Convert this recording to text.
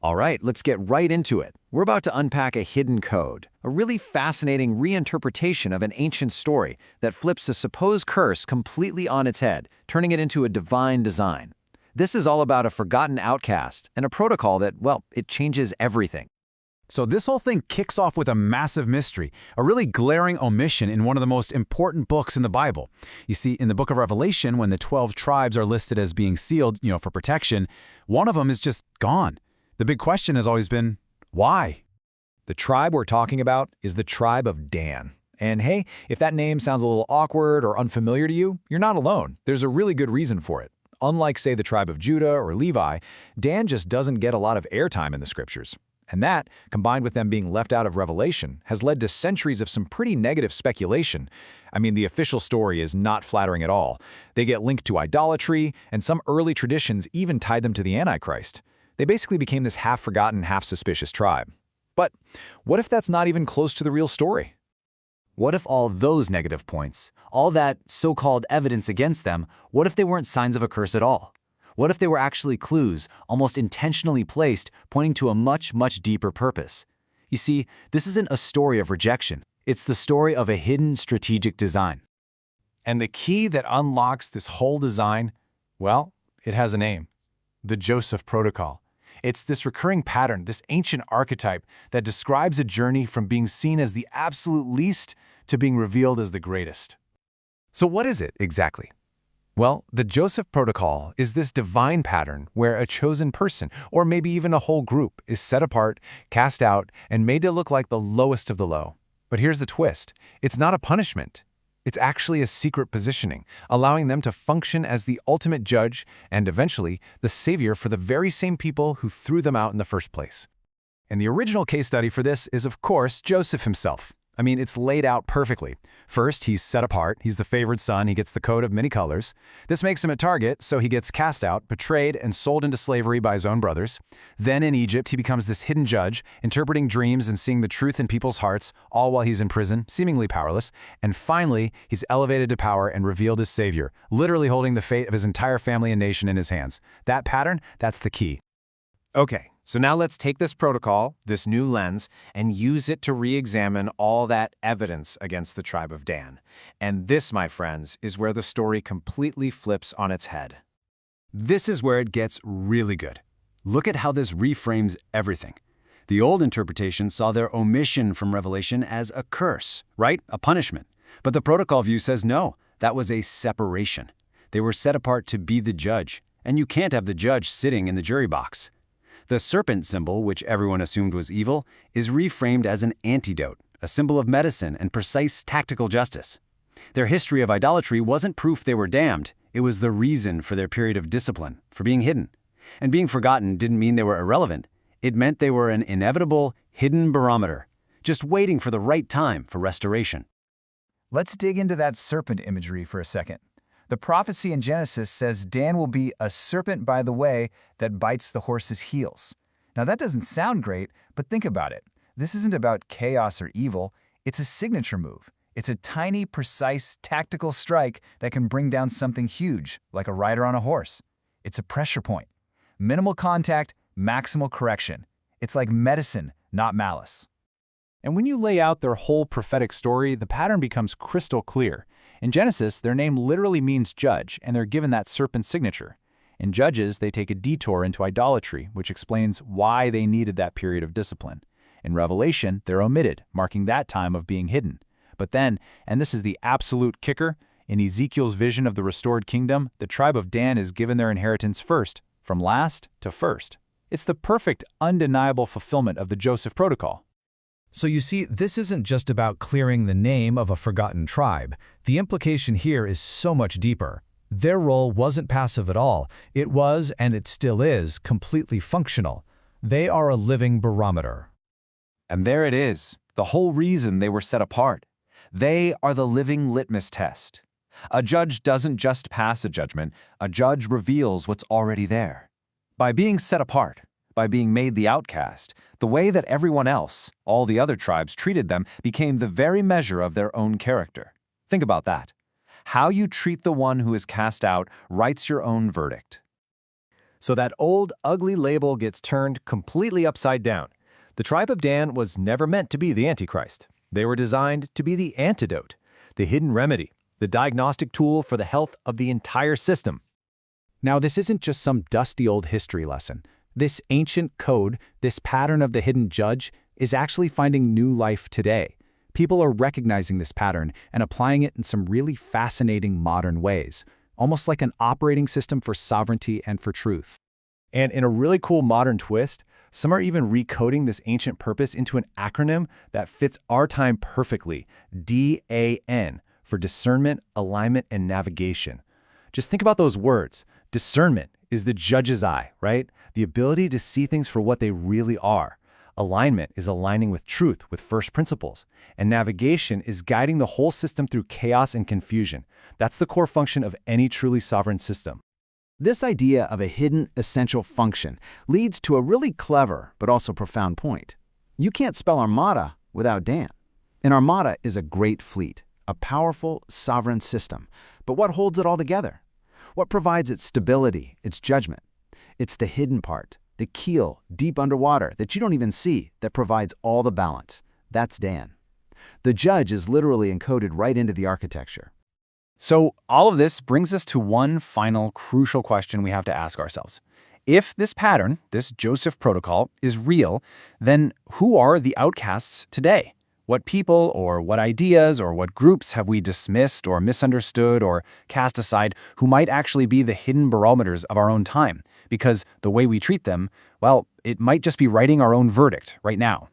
All right, let's get right into it. We're about to unpack a hidden code, a really fascinating reinterpretation of an ancient story that flips a supposed curse completely on its head, turning it into a divine design. This is all about a forgotten outcast and a protocol that, well, it changes everything. So this whole thing kicks off with a massive mystery, a really glaring omission in one of the most important books in the Bible. You see, in the book of Revelation, when the 12 tribes are listed as being sealed, for protection, one of them is just gone. The big question has always been, why? The tribe we're talking about is the tribe of Dan. And hey, if that name sounds a little awkward or unfamiliar to you, you're not alone. There's a really good reason for it. Unlike, say, the tribe of Judah or Levi, Dan just doesn't get a lot of airtime in the scriptures. And that, combined with them being left out of Revelation, has led to centuries of some pretty negative speculation. I mean, the official story is not flattering at all. They get linked to idolatry, and some early traditions even tied them to the Antichrist. They basically became this half-forgotten, half-suspicious tribe. But what if that's not even close to the real story? What if all those negative points, all that so-called evidence against them, what if they weren't signs of a curse at all? What if they were actually clues, almost intentionally placed, pointing to a much, much deeper purpose? You see, this isn't a story of rejection. It's the story of a hidden strategic design. And the key that unlocks this whole design, well, it has a name: the Joseph Protocol. It's this recurring pattern, this ancient archetype that describes a journey from being seen as the absolute least to being revealed as the greatest. So what is it exactly? Well, the Joseph Protocol is this divine pattern where a chosen person, or maybe even a whole group, is set apart, cast out, and made to look like the lowest of the low. But here's the twist. It's not a punishment. It's actually a secret positioning, allowing them to function as the ultimate judge and eventually the savior for the very same people who threw them out in the first place. And the original case study for this is, of course, Joseph himself. I mean, it's laid out perfectly. First, he's set apart. He's the favored son. He gets the coat of many colors. This makes him a target, so he gets cast out, betrayed, and sold into slavery by his own brothers. Then in Egypt, he becomes this hidden judge, interpreting dreams and seeing the truth in people's hearts, all while he's in prison, seemingly powerless. And finally, he's elevated to power and revealed as savior, literally holding the fate of his entire family and nation in his hands. That pattern, that's the key. Okay, so now let's take this protocol, this new lens, and use it to re-examine all that evidence against the tribe of Dan. And this, my friends, is where the story completely flips on its head. This is where it gets really good. Look at how this reframes everything. The old interpretation saw their omission from Revelation as a curse, right? A punishment. But the protocol view says no, that was a separation. They were set apart to be the judge, and you can't have the judge sitting in the jury box. The serpent symbol, which everyone assumed was evil, is reframed as an antidote, a symbol of medicine and precise tactical justice. Their history of idolatry wasn't proof they were damned. It was the reason for their period of discipline, for being hidden. And being forgotten didn't mean they were irrelevant. It meant they were an inevitable, hidden barometer, just waiting for the right time for restoration. Let's dig into that serpent imagery for a second. The prophecy in Genesis says Dan will be a serpent by the way that bites the horse's heels. Now that doesn't sound great, but think about it. This isn't about chaos or evil. It's a signature move. It's a tiny, precise, tactical strike that can bring down something huge, like a rider on a horse. It's a pressure point. Minimal contact, maximal correction. It's like medicine, not malice. And when you lay out their whole prophetic story, the pattern becomes crystal clear. In Genesis, their name literally means judge, and they're given that serpent signature. In Judges, they take a detour into idolatry, which explains why they needed that period of discipline. In Revelation, they're omitted, marking that time of being hidden. But then, and this is the absolute kicker, in Ezekiel's vision of the restored kingdom, the tribe of Dan is given their inheritance first, from last to first. It's the perfect, undeniable fulfillment of the Joseph Protocol. So you see, this isn't just about clearing the name of a forgotten tribe. The implication here is so much deeper. Their role wasn't passive at all. It was, and it still is, completely functional. They are a living barometer. And there it is, the whole reason they were set apart. They are the living litmus test. A judge doesn't just pass a judgment, a judge reveals what's already there. By being set apart, by being made the outcast, the way that everyone else, all the other tribes, treated them became the very measure of their own character. Think about that. How you treat the one who is cast out writes your own verdict. So that old, ugly label gets turned completely upside down. The tribe of Dan was never meant to be the Antichrist. They were designed to be the antidote, the hidden remedy, the diagnostic tool for the health of the entire system. Now, this isn't just some dusty old history lesson. This ancient code, this pattern of the hidden judge, is actually finding new life today. People are recognizing this pattern and applying it in some really fascinating modern ways, almost like an operating system for sovereignty and for truth. And in a really cool modern twist, some are even recoding this ancient purpose into an acronym that fits our time perfectly, DAN, for discernment, alignment, and navigation. Just think about those words. Discernment is the judge's eye, right? The ability to see things for what they really are. Alignment is aligning with truth, with first principles. And navigation is guiding the whole system through chaos and confusion. That's the core function of any truly sovereign system. This idea of a hidden essential function leads to a really clever but also profound point. You can't spell Armada without Dan. An Armada is a great fleet, a powerful, sovereign system. But what holds it all together? What provides its stability, its judgment? It's the hidden part, the keel deep underwater that you don't even see, that provides all the balance. That's Dan. The judge is literally encoded right into the architecture. So all of this brings us to one final crucial question we have to ask ourselves. If this pattern, this Joseph protocol, is real, then who are the outcasts today? What people or what ideas or what groups have we dismissed or misunderstood or cast aside who might actually be the hidden barometers of our own time? Because the way we treat them, well, it might just be writing our own verdict right now.